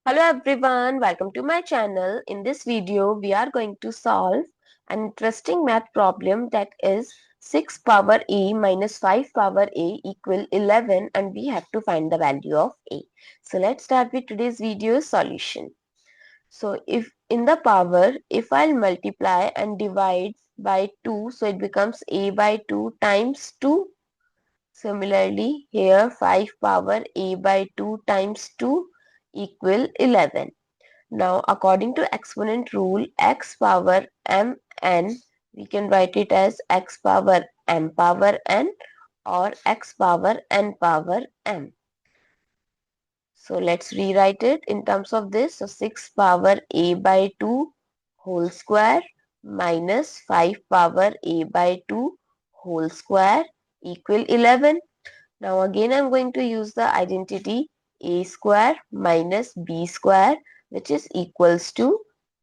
Hello everyone, welcome to my channel. In this video, we are going to solve an interesting math problem that is 6 power a minus 5 power a equal 11 and we have to find the value of a. So let's start with today's video solution. So if in the power, if I'll multiply and divide by 2, so it becomes a by 2 times 2. Similarly, here 5 power a by 2 times 2 equal 11. Now, according to exponent rule, x power mn, we can write it as x power m power n or x power n power m. So, let's rewrite it in terms of this. So, 6 power a by 2 whole square minus 5 power a by 2 whole square equal 11. Now again I'm going to use the identity a square minus b square, which is equals to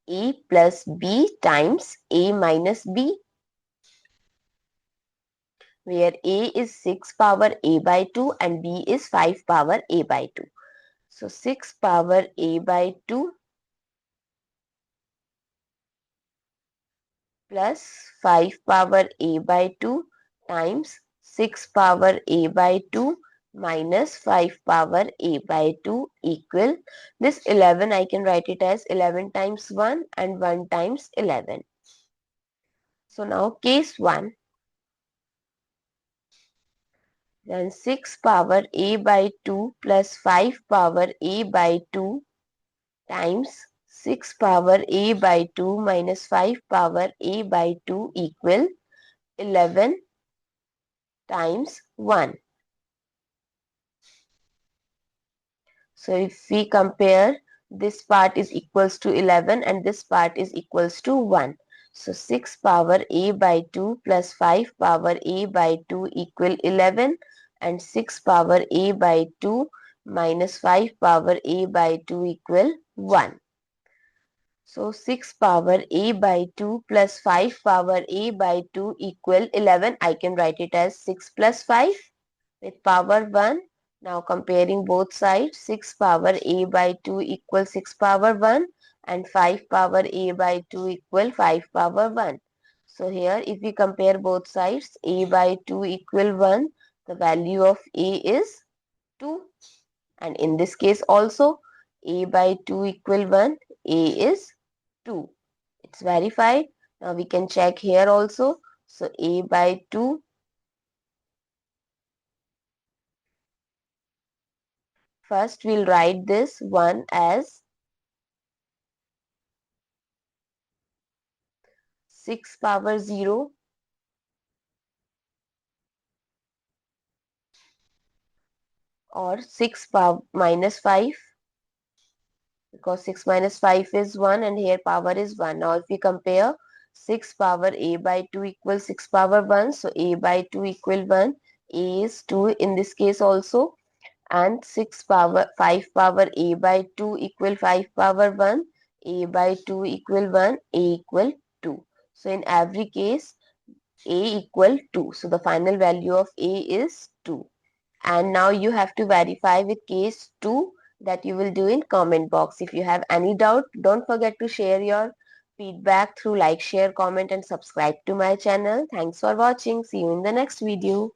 a plus b times a minus b, where a is 6 power a by 2 and b is 5 power a by 2. So 6 power a by 2 plus 5 power a by 2 times 6 power a by 2 minus 5 power a by 2 equal this 11. I can write it as 11 times 1 and 1 times 11. So now case 1, then 6 power a by 2 plus 5 power a by 2 times 6 power a by 2 minus 5 power a by 2 equal 11 times 1. So if we compare, this part is equals to 11 and this part is equals to 1. So 6 power a by 2 plus 5 power a by 2 equal 11 and 6 power a by 2 minus 5 power a by 2 equal 1. So 6 power a by 2 plus 5 power a by 2 equal 11. I can write it as 6 plus 5 with power 1. Now comparing both sides, 6 power a by 2 equals 6 power 1 and 5 power a by 2 equal 5 power 1. So here if we compare both sides, a by 2 equal 1, the value of a is 2. And in this case also, a by 2 equal 1, a is 2. It's verified. Now we can check here also. So a by 2, first we'll write this 1 as 6 power 0 or 6 power minus 5, because 6 minus 5 is 1 and here power is 1. Now if we compare, 6 power a by 2 equals 6 power 1. So a by 2 equal 1. A is 2 in this case also. And 6 power 5 power a by 2 equal 5 power 1. A by 2 equal 1. A equal 2. So in every case, a equal 2. So the final value of a is 2. And now you have to verify with case 2 that you will do in comment box. If you have any doubt, don't forget to share your feedback through like, share, comment and subscribe to my channel. Thanks for watching. See you in the next video.